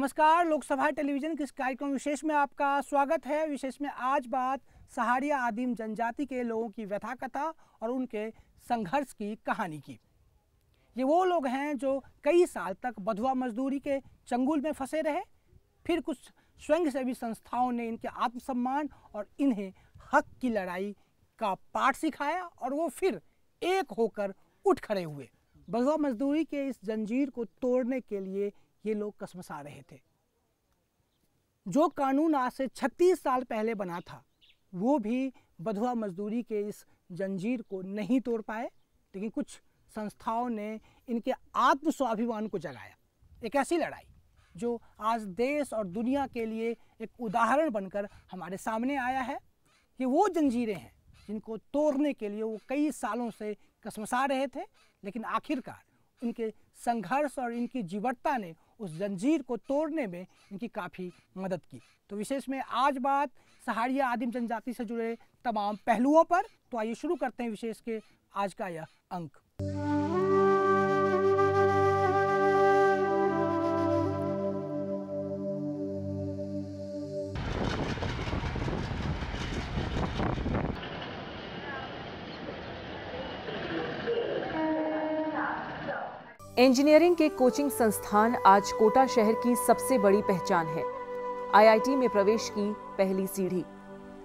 नमस्कार, लोकसभा टेलीविजन के इस कार्यक्रम विशेष में आपका स्वागत है। विशेष में आज बात सहारिया आदिम जनजाति के लोगों की व्यथा कथा और उनके संघर्ष की कहानी की। ये वो लोग हैं जो कई साल तक बंधुआ मजदूरी के चंगुल में फंसे रहे। फिर कुछ स्वयंसेवी संस्थाओं ने इनके आत्मसम्मान और इन्हें हक की लड़ाई का पाठ सिखाया और वो फिर एक होकर उठ खड़े हुए। बंधुआ मजदूरी के इस जंजीर को तोड़ने के लिए ये लोग कसमसा रहे थे। जो कानून आज से 36 साल पहले बना था वो भी बंधुआ मजदूरी के इस जंजीर को नहीं तोड़ पाए, लेकिन कुछ संस्थाओं ने इनके आत्म स्वाभिमान को जगाया। एक ऐसी लड़ाई जो आज देश और दुनिया के लिए एक उदाहरण बनकर हमारे सामने आया है। ये वो जंजीरें हैं जिनको तोड़ने के लिए वो कई सालों से कसमसा रहे थे, लेकिन आखिरकार इनके संघर्ष और इनकी जीवटता ने उस जंजीर को तोड़ने में इनकी काफ़ी मदद की। तो विशेष में आज बात सहारिया आदिम जनजाति से जुड़े तमाम पहलुओं पर। तो आइए शुरू करते हैं विशेष के आज का यह अंक। इंजीनियरिंग के कोचिंग संस्थान आज कोटा शहर की सबसे बड़ी पहचान है। आईआईटी में प्रवेश की पहली सीढ़ी।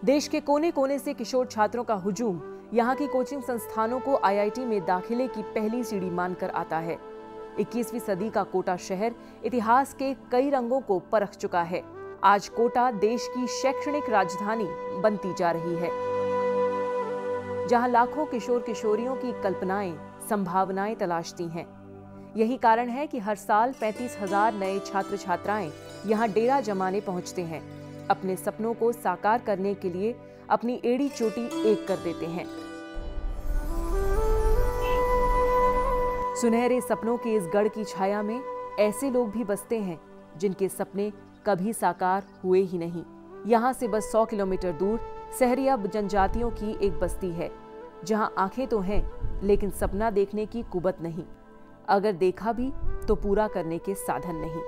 देश के कोने कोने से किशोर छात्रों का हुजूम यहाँ की कोचिंग संस्थानों को आईआईटी में दाखिले की पहली सीढ़ी मानकर आता है। 21वीं सदी का कोटा शहर इतिहास के कई रंगों को परख चुका है। आज कोटा देश की शैक्षणिक राजधानी बनती जा रही है, जहाँ लाखों किशोर किशोरियों की कल्पनाएं, संभावनाएं तलाशती हैं। यही कारण है कि हर साल 35,000 नए छात्र छात्राएं यहाँ डेरा जमाने पहुंचते हैं। अपने सपनों को साकार करने के लिए अपनी एड़ी चोटी एक कर देते हैं। सुनहरे सपनों के इस गढ़ की छाया में ऐसे लोग भी बसते हैं जिनके सपने कभी साकार हुए ही नहीं। यहाँ से बस 100 किलोमीटर दूर सहरिया जनजातियों की एक बस्ती है, जहाँ आंखें तो हैं लेकिन सपना देखने की कुवत नहीं। अगर देखा भी तो पूरा करने के साधन नहीं।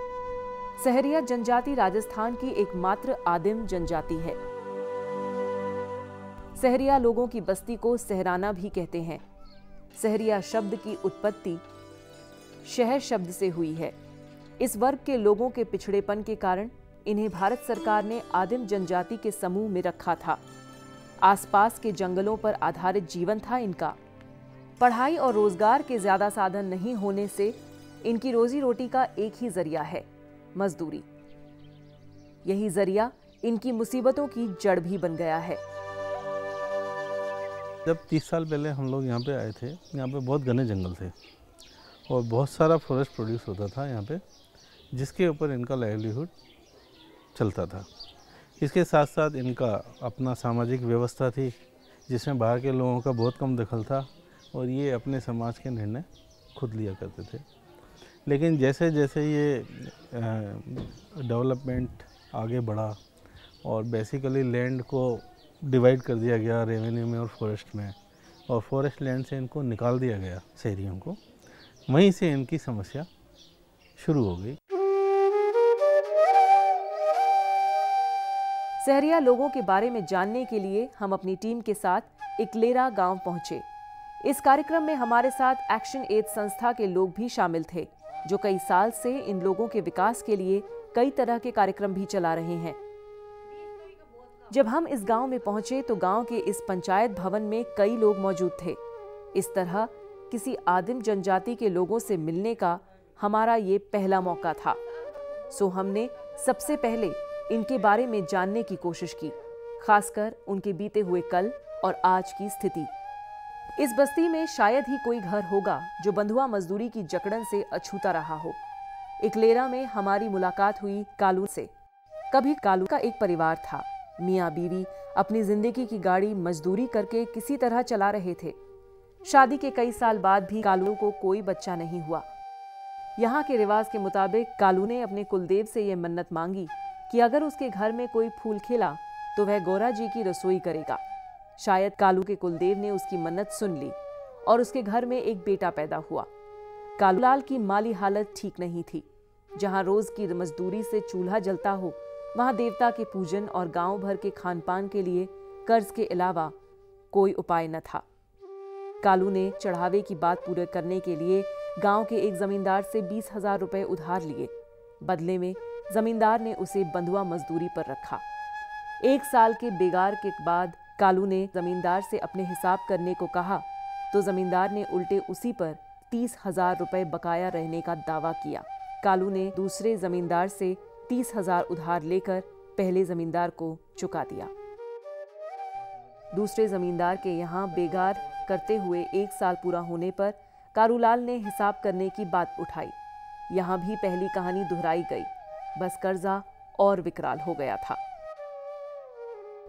सहरिया जनजाति राजस्थान की एकमात्र आदिम जनजाति है। सहरिया लोगों की बस्ती को सहराना भी कहते हैं। सहरिया शब्द की उत्पत्ति शहर शब्द से हुई है। इस वर्ग के लोगों के पिछड़ेपन के कारण इन्हें भारत सरकार ने आदिम जनजाति के समूह में रखा था। आसपास के जंगलों पर आधारित जीवन था इनका। पढ़ाई और रोजगार के ज्यादा साधन नहीं होने से इनकी रोजी रोटी का एक ही जरिया है, मजदूरी। यही जरिया इनकी मुसीबतों की जड़ भी बन गया है। जब 30 साल पहले हम लोग यहाँ पे आए थे, यहाँ पे बहुत घने जंगल थे और बहुत सारा फॉरेस्ट प्रोड्यूस होता था यहाँ पे, जिसके ऊपर इनका लाइवलीहुड चलता था। इसके साथ साथ इनका अपना सामाजिक व्यवस्था थी जिसमें बाहर के लोगों का बहुत कम दखल था और ये अपने समाज के निर्णय खुद लिया करते थे। लेकिन जैसे जैसे ये डेवलपमेंट आगे बढ़ा और बेसिकली लैंड को डिवाइड कर दिया गया रेवेन्यू में और फॉरेस्ट में, और फॉरेस्ट लैंड से इनको निकाल दिया गया शहरियों को, वहीं से इनकी समस्या शुरू हो गई। सहरिया लोगों के बारे में जानने के लिए हम अपनी टीम के साथ इकलेरा गांव पहुंचे। इस कार्यक्रम में हमारे साथ एक्शन एड संस्था के लोग भी शामिल थे, जो कई साल से इन लोगों के विकास के लिए कई तरह के कार्यक्रम भी चला रहे हैं। जब हम इस गांव में पहुंचे तो गांव के इस पंचायत भवन में कई लोग मौजूद थे। इस तरह किसी आदिम जनजाति के लोगों से मिलने का हमारा ये पहला मौका था। सो हमने सबसे पहले इनके बारे में जानने की कोशिश की, खासकर उनके बीते हुए कल और आज की स्थिति। इस बस्ती में शायद ही कोई घर होगा जो बंधुआ मजदूरी की जकड़न से अछूता रहा हो। इकलेरा में हमारी मुलाकात हुई कालू से। कभी कालू का एक परिवार था। मियाँ बीवी अपनी जिंदगी की गाड़ी मजदूरी करके किसी तरह चला रहे थे। शादी के कई साल बाद भी कालू को कोई बच्चा नहीं हुआ। यहाँ के रिवाज के मुताबिक कालू ने अपने कुलदेव से यह मन्नत मांगी कि अगर उसके घर में कोई फूल खिला तो वह गौरा जी की रसोई करेगा। शायद कालू के कुलदेव ने उसकी मन्नत सुन ली और उसके घर में एक बेटा पैदा हुआ। कालूलाल की माली हालत ठीक नहीं थी। जहां रोज की मजदूरी से चूल्हा जलता हो, वहां देवता के पूजन और गांव भर के खान पान के लिए कर्ज के अलावा कोई उपाय न था। कालू ने चढ़ावे की बात पूरे करने के लिए गांव के एक जमींदार से 20,000 रुपए उधार लिए। बदले में जमींदार ने उसे बंधुआ मजदूरी पर रखा। 1 साल के बेगार के बाद कालू ने जमींदार से अपने हिसाब करने को कहा तो जमींदार ने उल्टे उसी पर 30,000 रुपए बकाया रहने का दावा किया। कालू ने दूसरे जमींदार से 30,000 उधार लेकर पहले जमींदार को चुका दिया। दूसरे जमींदार के यहाँ बेगार करते हुए 1 साल पूरा होने पर कालूलाल ने हिसाब करने की बात उठाई। यहाँ भी पहली कहानी दोहराई गई, बस कर्जा और विकराल हो गया था।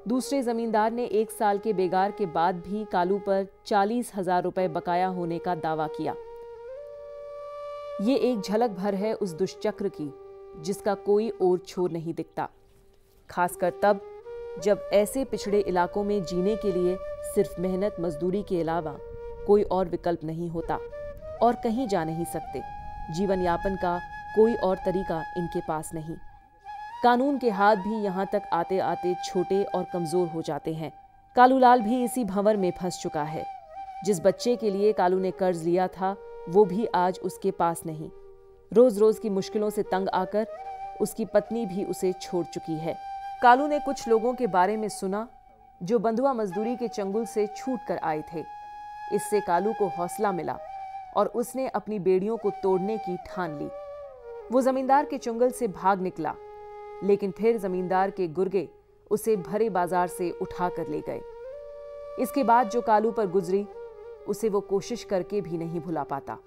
दूसरे जमींदार ने 1 साल के बेगार के बाद भी कालू पर 40,000 रुपए बकाया होने का दावा किया। ये एक झलक भर है उस दुष्चक्र की जिसका कोई और छोर नहीं दिखता, खासकर तब जब ऐसे पिछड़े इलाकों में जीने के लिए सिर्फ मेहनत मजदूरी के अलावा कोई और विकल्प नहीं होता और कहीं जा नहीं सकते। जीवन यापन का कोई और तरीका इनके पास नहीं। कानून के हाथ भी यहाँ तक आते आते छोटे और कमजोर हो जाते हैं। कालूलाल भी इसी भंवर में फंस चुका है। जिस बच्चे के लिए कालू ने कर्ज लिया था वो भी आज उसके पास नहीं। रोज रोज की मुश्किलों से तंग आकर उसकी पत्नी भी उसे छोड़ चुकी है। कालू ने कुछ लोगों के बारे में सुना जो बंधुआ मजदूरी के चंगुल से छूट कर आए थे। इससे कालू को हौसला मिला और उसने अपनी बेड़ियों को तोड़ने की ठान ली। वो जमींदार के चंगुल से भाग निकला, लेकिन फिर जमींदार के गुर्गे उसे भरे बाजार से उठा कर ले गए। इसके बाद जो कालू पर गुजरी उसे वो कोशिश करके भी नहीं भुला पाता।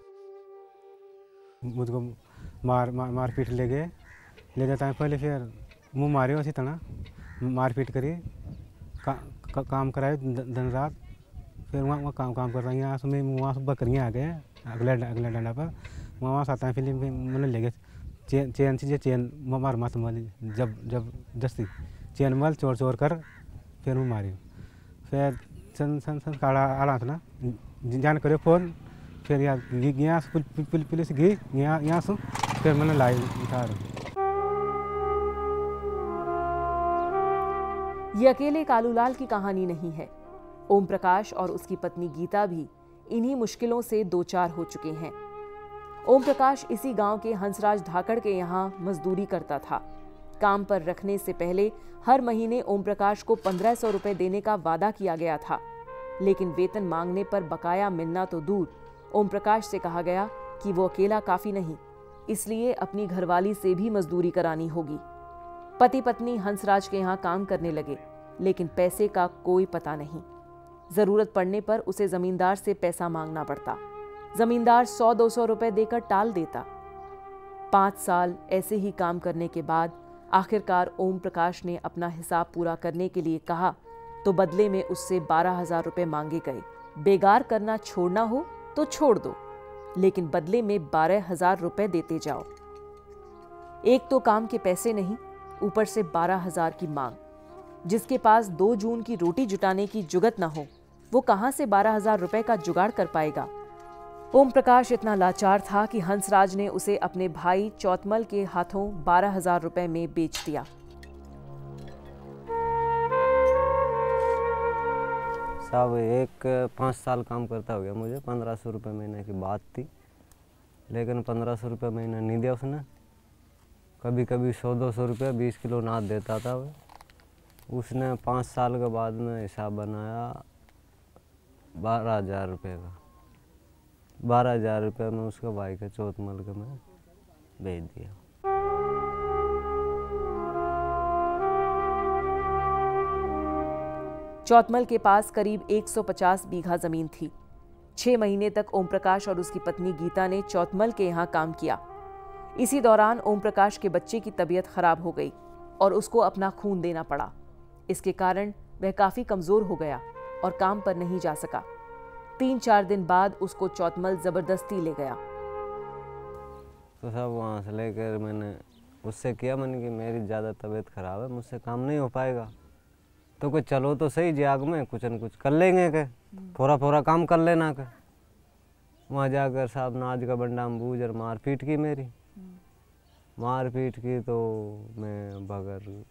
मुझको मार पीट ले जाता है। पहले फिर मुँह मारे उसी तरह मार पीट करी, काम कराए दिन रात। फिर वहाँ काम कर रही हैं। वहाँ से बकरियाँ आ गए अगले डंडा पर। वहाँ साता फिल्म मैंने ले गए चेन से चेन मार मत मली जब दस्ती चेन मल चोर कर फिर मैं मारी। फिर सन काड़ा आला था ना जान करे फ़ोन। फिर यहाँ पुलिस गई यहाँ से। फिर मैंने लाई उतार। ये अकेले कालूलाल की कहानी नहीं है। ओम प्रकाश और उसकी पत्नी गीता भी इन्हीं मुश्किलों से दो चार हो चुके हैं। ओम प्रकाश इसी गांव के हंसराज धाकड़ के यहाँ मजदूरी करता था। काम पर रखने से पहले हर महीने ओम प्रकाश को 1500 रुपए देने का वादा किया गया था, लेकिन वेतन मांगने पर बकाया मिलना तो दूर, ओम प्रकाश से कहा गया कि वो अकेला काफी नहीं, इसलिए अपनी घरवाली से भी मजदूरी करानी होगी। पति पत्नी हंसराज के यहाँ काम करने लगे, लेकिन पैसे का कोई पता नहीं। जरूरत पड़ने पर उसे जमींदार से पैसा मांगना पड़ता। जमींदार 100-200 रुपए देकर टाल देता। 5 साल ऐसे ही काम करने के बाद आखिरकार ओम प्रकाश ने अपना हिसाब पूरा करने के लिए कहा तो बदले में उससे 12,000 रुपए मांगे गए। बेगार करना छोड़ना हो तो छोड़ दो, लेकिन बदले में 12,000 रुपए देते जाओ। एक तो काम के पैसे नहीं, ऊपर से 12,000 की मांग। जिसके पास 2 जून की रोटी जुटाने की जुगत ना हो, वो कहां से 12,000 रुपए का जुगाड़ कर पाएगा। ओम प्रकाश इतना लाचार था कि हंसराज ने उसे अपने भाई चौतमल के हाथों 12,000 रुपए में बेच दिया। साहब 5 साल काम करता हो गया मुझे। 1500 रुपये महीने की बात थी, लेकिन 1500 रुपये महीना नहीं दिया उसने। कभी कभी 100-200 रुपये 20 किलो नाद देता था वो। उसने 5 साल के बाद में हिसाब बनाया 12,000 रुपये का। 12,000 रुपये में उसके भाई के चौतमल के मैं भेज दिया। चौतमल के पास करीब 150 बीघा जमीन थी। 6 महीने तक ओम प्रकाश और उसकी पत्नी गीता ने चौतमल के यहाँ काम किया। इसी दौरान ओम प्रकाश के बच्चे की तबीयत खराब हो गई और उसको अपना खून देना पड़ा। इसके कारण वह काफी कमजोर हो गया और काम पर नहीं जा सका। 3-4 दिन बाद उसको चौतमल जबरदस्ती ले गया। तो सब वहाँ से लेकर मैंने उससे किया, मैंने कि मेरी ज़्यादा तबीयत खराब है, मुझसे काम नहीं हो पाएगा, तो कुछ चलो तो सही जाग में कुछ न कुछ कर लेंगे के, थोड़ा काम कर लेना के। वहाँ जाकर साहब नाज का बंडा बूझ और मार पीट की मेरी। मारपीट की तो मैं बगैर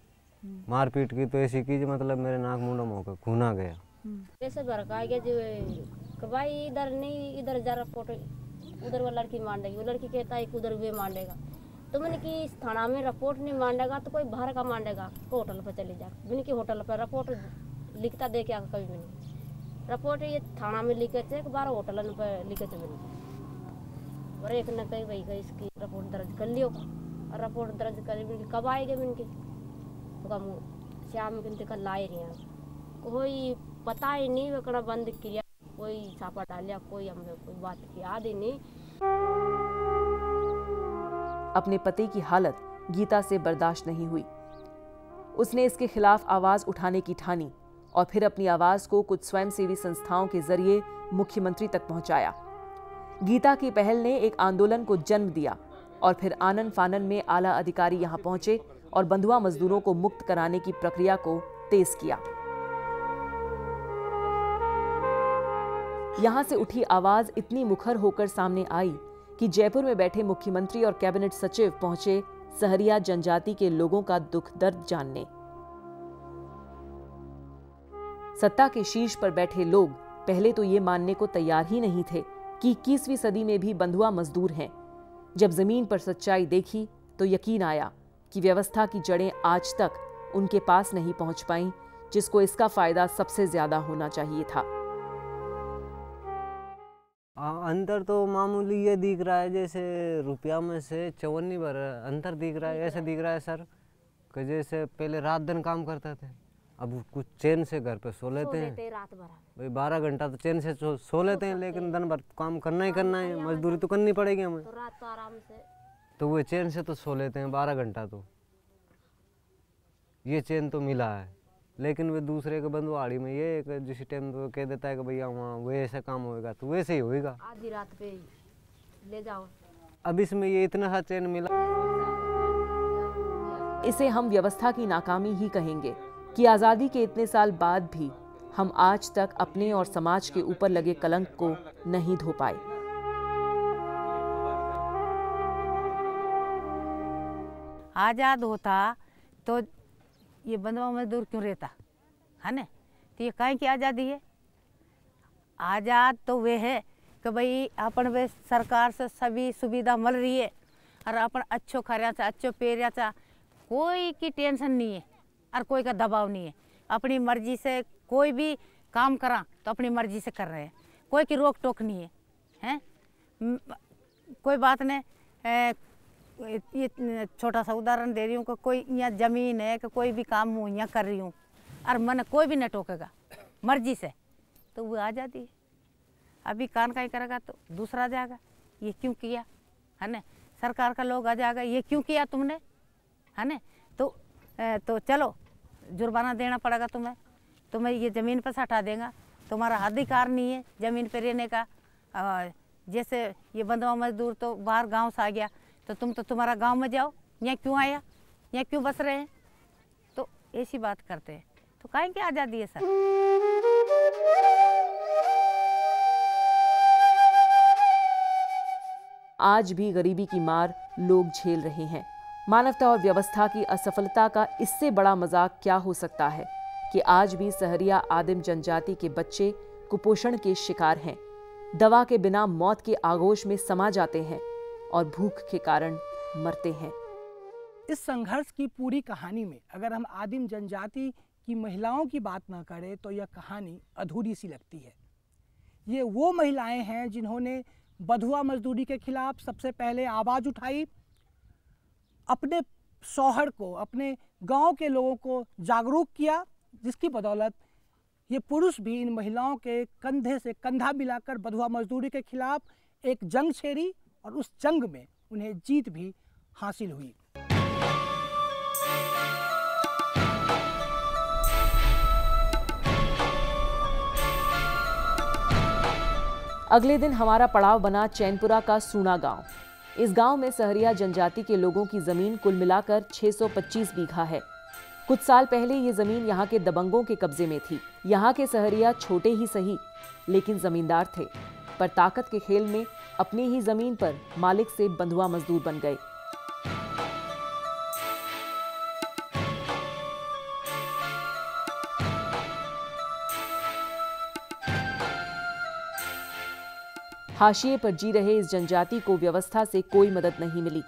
मारपीट की तो ऐसी की मतलब मेरे नाक मुंडा मौका खून आ गया। ऐसे भड़का गया जो कि भाई इधर नहीं, इधर जा रहा फोटो, उधर वो लड़की मांडेगी, वो लड़की कहता है कि उधर वे मांडेगा। तो मैंने कि इस थाना में रिपोर्ट नहीं मांडेगा तो कोई बाहर का मांडेगा, होटल पर चली जा। मैंने कि होटल पर रिपोर्ट लिखता दे क्या कभी मैंने रिपोर्ट ये थाना में लिखे थे, 12 होटल पर लिखे थे मैंने। और एक न कही वही गई इसकी रिपोर्ट दर्ज कर लियो, और रिपोर्ट दर्ज कर मैंने कब आएगी मैंने तो कम शाम के कल लाए रही, कोई पता ही नहीं वकड़ा बंद किया, कोई छापा डालिया, कोई हमें कोई बात की याद ही नहीं। अपने पति की हालत गीता से बर्दाश्त नहीं हुई। उसने इसके खिलाफ आवाज उठाने की ठानी और फिर अपनी आवाज को कुछ स्वयंसेवी संस्थाओं के जरिए मुख्यमंत्री तक पहुंचाया। गीता की पहल ने एक आंदोलन को जन्म दिया और फिर आनन फानन में आला अधिकारी यहां पहुंचे और बंधुआ मजदूरों को मुक्त कराने की प्रक्रिया को तेज किया। यहां से उठी आवाज इतनी मुखर होकर सामने आई कि जयपुर में बैठे मुख्यमंत्री और कैबिनेट सचिव पहुंचे सहरिया जनजाति के लोगों का दुख दर्द जानने। सत्ता के शीर्ष पर बैठे लोग पहले तो ये मानने को तैयार ही नहीं थे कि 21वीं सदी में भी बंधुआ मजदूर हैं। जब जमीन पर सच्चाई देखी तो यकीन आया कि व्यवस्था की जड़ें आज तक उनके पास नहीं पहुंच पाईं, जिसको इसका फायदा सबसे ज्यादा होना चाहिए था। अंतर तो मामूली ये दिख रहा है, जैसे रुपया में से 54 भर अंतर दिख रहा है। ऐसे दिख रहा है सर कि जैसे पहले रात दिन काम करते थे, अब कुछ चैन से घर पे सो लेते हैं। रात भर भाई 12 घंटा तो चैन से सो लेते हैं, लेकिन दिन भर काम करना ही करना है, मजदूरी तो करनी पड़ेगी हमें। तो रात तो आराम से तो वो चैन से तो सो लेते हैं 12 घंटा, तो ये चैन तो मिला है। लेकिन वे दूसरे के बंधुआड़ी में ये कि जिस टाइम तो कह देता है कि भैया वहाँ वैसे काम होएगा तो वैसे ही होएगा, आधी रात पे ले जाओ। अब इसमें ये इतना सा चैन मिला। इसे हम व्यवस्था की नाकामी ही कहेंगे कि आजादी के इतने साल बाद भी हम आज तक अपने और समाज के ऊपर लगे कलंक को नहीं धो पाए। आज़ाद होता तो ये बंधुआ मजदूर क्यों रहता है ना? तो ये काहे की आज़ादी है? आज़ाद तो वे है कि भाई अपन वे सरकार से सभी सुविधा मिल रही है और अपन अच्छो खा अच्छो पेरिया चा, कोई की टेंशन नहीं है और कोई का दबाव नहीं है। अपनी मर्जी से कोई भी काम करा तो अपनी मर्जी से कर रहे हैं, कोई की रोक टोक नहीं है, हैं? कोई बात नहीं। ये छोटा सा उदाहरण दे रही हूँ कि कोई यहाँ ज़मीन है कि कोई भी काम हूँ यहाँ कर रही हूँ और मन कोई भी न टोकेगा मर्जी से, तो वो आ जाती है। अभी कान का ही करेगा तो दूसरा जाएगा, ये क्यों किया है ना? सरकार का लोग आ जाएगा, ये क्यों किया तुमने, है ना? तो चलो जुर्माना देना पड़ेगा तुम्हें ये ज़मीन पर से हटा देगा, तुम्हारा अधिकार नहीं है ज़मीन पर रहने का। जैसे ये बंधुआ मजदूर तो बाहर गांव से आ गया तो तुम्हारा गांव में जाओ, यहाँ क्यों आया, यहाँ क्यों बस रहे हैं? तो ऐसी बात करते हैं, तो काहे की आज़ादी है सर? आज भी गरीबी की मार लोग झेल रहे हैं। मानवता और व्यवस्था की असफलता का इससे बड़ा मजाक क्या हो सकता है कि आज भी सहरिया आदिम जनजाति के बच्चे कुपोषण के शिकार हैं, दवा के बिना मौत के आगोश में समा जाते हैं और भूख के कारण मरते हैं। इस संघर्ष की पूरी कहानी में अगर हम आदिम जनजाति की महिलाओं की बात ना करें तो यह कहानी अधूरी सी लगती है। ये वो महिलाएं हैं जिन्होंने बंधुआ मजदूरी के खिलाफ सबसे पहले आवाज़ उठाई, अपने शौहर को, अपने गांव के लोगों को जागरूक किया, जिसकी बदौलत ये पुरुष भी इन महिलाओं के कंधे से कंधा मिलाकर बंधुआ मजदूरी के खिलाफ एक जंग छेड़ी और उस जंग में उन्हें जीत भी हासिल हुई। अगले दिन हमारा पड़ाव बना चैनपुरा का सूना गांव। इस गांव में सहरिया जनजाति के लोगों की जमीन कुल मिलाकर 625 बीघा है। कुछ साल पहले ये जमीन यहाँ के दबंगों के कब्जे में थी। यहाँ के सहरिया छोटे ही सही लेकिन जमींदार थे, पर ताकत के खेल में अपनी ही जमीन पर मालिक से बंधुआ मजदूर बन गए। हाशिए पर जी रहे इस जनजाति को व्यवस्था से कोई मदद नहीं मिली।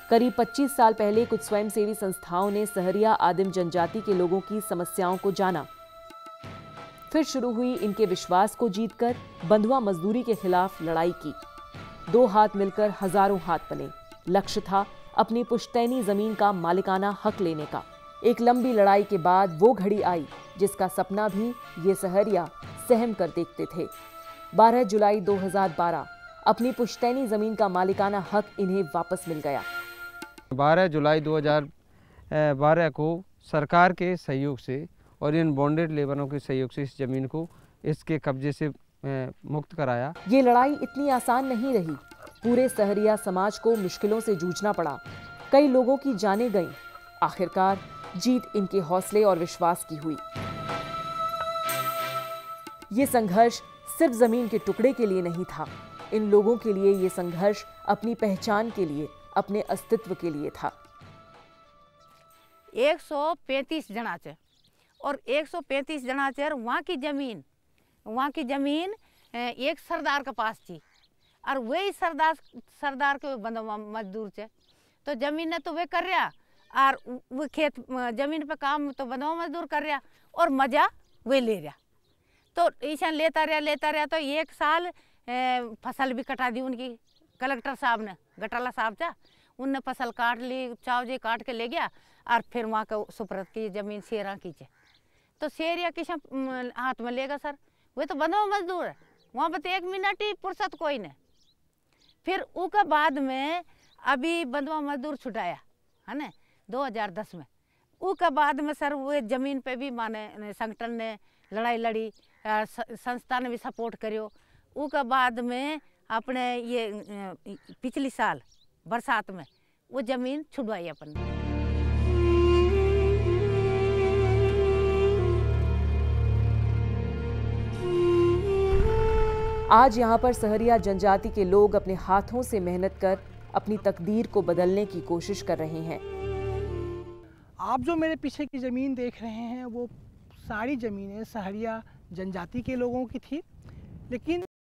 करीब 25 साल पहले कुछ स्वयंसेवी संस्थाओं ने सहरिया आदिम जनजाति के लोगों की समस्याओं को जाना। फिर शुरू हुई इनके विश्वास को जीतकर बंधुआ मजदूरी के खिलाफ लड़ाई की। दो हाथ मिलकर हजारों हाथ बने। लक्ष्य था अपनी पुश्तैनी जमीन का मालिकाना हक लेने का। एक लंबी लड़ाई के बाद वो घड़ी आई जिसका सपना भी ये सहरिया सहम कर देखते थे। 12 जुलाई 2012 अपनी पुश्तैनी जमीन का मालिकाना हक इन्हें वापस मिल गया। 12 जुलाई 2012 को सरकार के सहयोग से और इन बॉन्डेड लेबरों के सहयोग से इस जमीन को इसके कब्जे से मुक्त कराया। ये लड़ाई इतनी आसान नहीं रही। पूरे सहरिया समाज को मुश्किलों से जूझना पड़ा। कई लोगों की जानें गईं। आखिरकार जीत इनके हौसले और विश्वास की हुई। ये संघर्ष सिर्फ जमीन के टुकड़े के लिए नहीं था। इन लोगों के लिए ये संघर्ष अपनी पहचान के लिए, अपने अस्तित्व के लिए था। 135 जना थे और 135 जना थे। वहाँ की जमीन एक सरदार के पास थी और वही सरदार के बंधुआ मजदूर थे। तो जमीन ने तो वे कर रहा और वो खेत जमीन पे काम तो बंधुआ मजदूर कर रहा और मजा वे ले रहा। तो ऐसा लेता रहा तो एक साल फसल भी कटा दी उनकी। कलेक्टर साहब ने, गटाला साहब था, उनने फसल काट ली, चावजे काट के ले गया और फिर वहाँ का सुपरत की जमीन शेरा की चे। तो शेर या किस हाथ में लेगा सर? वे तो बंधुआ मजदूर है। वहाँ पर तो 1 मिनट ही फुर्सत कोई नहीं। फिर उसके बाद में अभी बंधुआ मजदूर छुटाया है ना 2010 में। उसके बाद में सर वो जमीन पे भी माने संगठन ने लड़ाई लड़ी, संस्था ने भी सपोर्ट करियो। उसके बाद में अपने ये पिछली साल बरसात में वो जमीन छुड़वाई अपन। आज यहाँ पर सहरिया जनजाति के लोग अपने हाथों से मेहनत कर अपनी तकदीर को बदलने की कोशिश कर रहे हैं। आप जो मेरे पीछे की ज़मीन देख रहे हैं वो सारी ज़मीनें सहरिया जनजाति के लोगों की थी। लेकिन